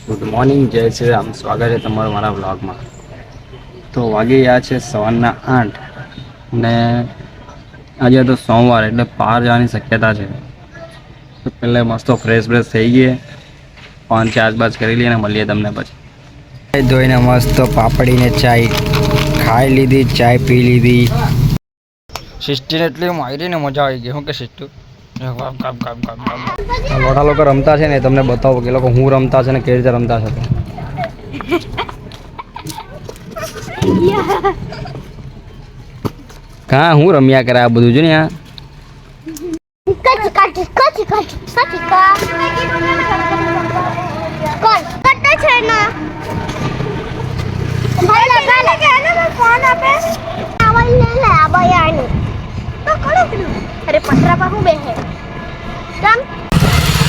Good morning, જય શ્રી રામ. સ્વાગત છે તમારું મારા વ્લોગમાં. તો વાગી ગયા છે સવારના 8 ને આજે તો સોમવાર એટલે બહાર જવાની શક્યતા છે. તો પહેલાં મસ્ત ફ્રેશ થઈ ગઈએ, 5-4 કરી લઈએ ને મળીએ તમને પછી. ધોઈને મસ્ત પાપડીને ચાય ખાઈ લીધી, ચાય પી લીધી. સિસ્ટીને એટલી મારીને મજા આવી ગઈ. શું કે સિસ્ટુ લોટા લોકો રમતા છે ને, તમને બતાવો કે લોકો હું રમતા છે ને કેવી રીતે રમતા છે. કા હું રમ્યા કરે આ બધું જો ને.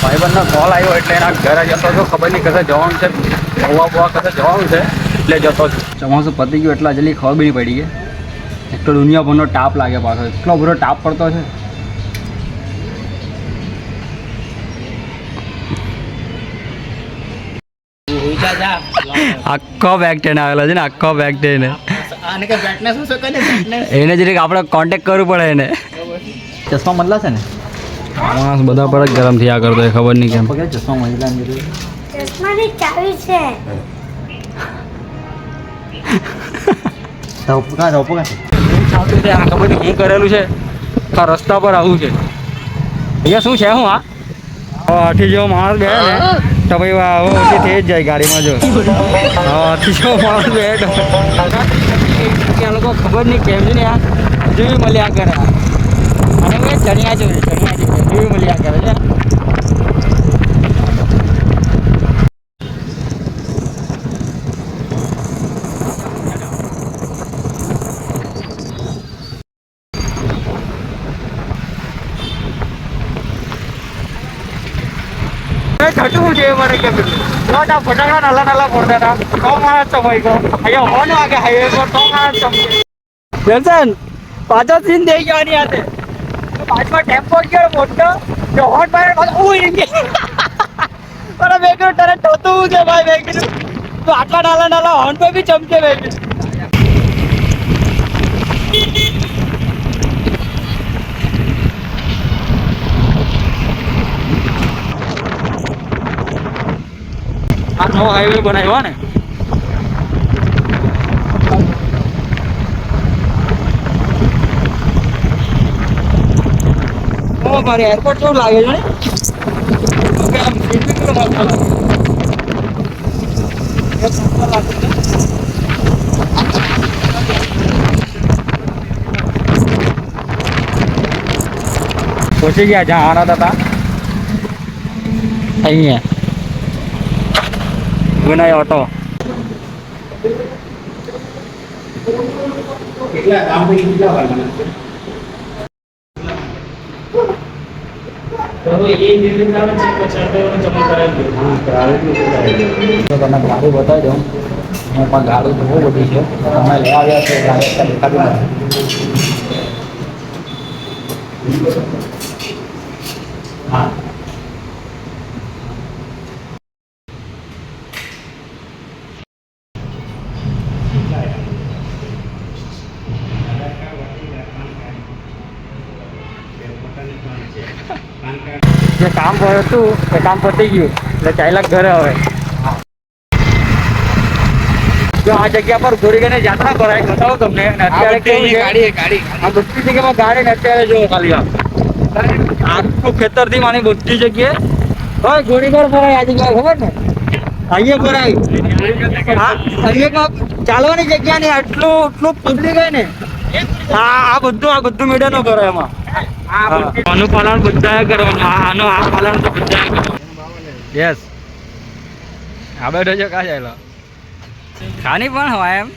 ભાઈબંધનો કોલ આવ્યો એટલે એના ઘરે જતો હતો. ખબર નહીં કશે જવાનું છે, બવા કશે જવાનું છે એટલે જતો છું. ચોમાસું પતી ગયું એટલે જલ્દી ખબર બી નહીં પડી ગઈ. એક તો દુનિયાભરનો તાપ લાગે પાછો, એટલો બધો તાપ પડતો છે. આખો બેક ટેન આવેલો છે ને, આખો બેક ટેન. એને જરીક આપણે કોન્ટેક્ટ કરવું પડે એને. ચશ્મા મળલા છે ને, માણસ બધા પર જ ગરમ થયા કરતો હોય, ખબર નહીં કેમ. ચશ્મા મળલા ચશ્માની ચાવી છે. ખબર નહીં શું કરેલું છે. આ રસ્તા પર આવું છે. અહીંયા શું છે? હું આઠી જેવો માણસ બે ને તો ભાઈ ઓછી થઈ જ જાય ગાડીમાં. જો આઠી જેવો માણસ બે આ લોકો ખબર નહીં કેમ છે ને આ જેવી મળ્યા કરે. અને ચણિયા જેવી મળ્યા કરે છે. છઠું છે મને કે ફટાકડા નાલા ફોડતા હતા તો માણસ ચમાઈ ગયો. અહીંયા હોર્ન વાગે હાઈવે પર તો માણસ ચમકે. દર્શન પાછો સીન થઈ ગયો આની હાથે. પાછમાં ટેમ્પો ગયો મોટો, જો હોર્ન મારે ઉઈ ગઈ. અરે મેં કીધું તારે ટોતું છે ભાઈ. મેં કીધું તો આટલા નાલા હોર્ન પર બી ચમકે. મેં કીધું આ નવો હાઈવે બનાવ્યો ને. મારે એરપોર્ટ કેવું લાગે છે ને. પહોંચી ગયા જ્યાં આના હતા અહીંયા વિનય ઓટો. કેટલા કામ પડી કેટલા વાગ્યા તો એ નિર્ણય આવે છે પછી જમા કરાવી દો. તો તમને ગાડી બતાવી દઉં. હું પણ ગાડી બહુ બધી છે, તમે લઈ આવ્યા છે ગાડી દેખાડી હા. જે કામ હતું એ કામ પતી ગયું એટલે ચાલ્યા ઘરે. હવે જો આ જગ્યા પર ગોરીગાને યાત્રા કરાય બતાવો તમને. અત્યારે કેવી ગાડી આ બધી જગ્યામાં ગાડી ને અત્યારે જો ખાલી આખું ખેતરથી માની બધી જગ્યાએ ગોરીગર ભરાય. આ જગ્યાએ ખબર ને અહીંયા ભરાય. અહીંયા ચાલવાની જગ્યા ને એટલું પબ્લિક હોય ને. આ બધું મેડનો કરે એમાં. આનું પાલન બધા કરવાનું. આ પાલન તો બધા કરવાનું. યસ આ બેઠો છે કા ચાલો ખાની પણ હોય એમ.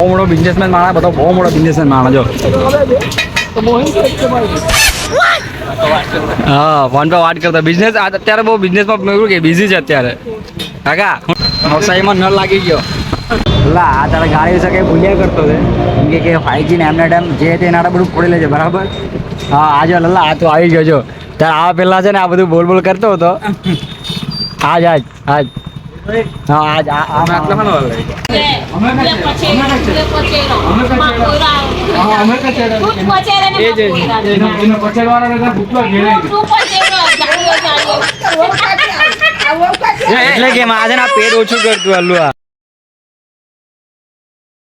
બહુ મોટો બિઝનેસમેન માણસ, બધો બહુ મોટો બિઝનેસમેન માણસ. જો હા ફોન પર વાત કરતા. બિઝનેસ અત્યારે બહુ બિઝનેસમાં કે બિઝી છે અત્યારે. કાકા નવસારીમાં ન લાગી ગયો લા આ તારા ગાડી વિશે કંઈ ભૂલ્યા કરતો છે કેમ કે 5G ને એમના ટાઈમ જે તે નાડા બધું ફોડી લે છે બરાબર હા આજે લલ્લા આ તો આવી ગયો જો તાર આ પેલા છે ને આ બધું બોલ બોલ કરતો હતો આજ હા આજ એટલે કે આજે ના પેટ ઓછું કરતું હલ્લું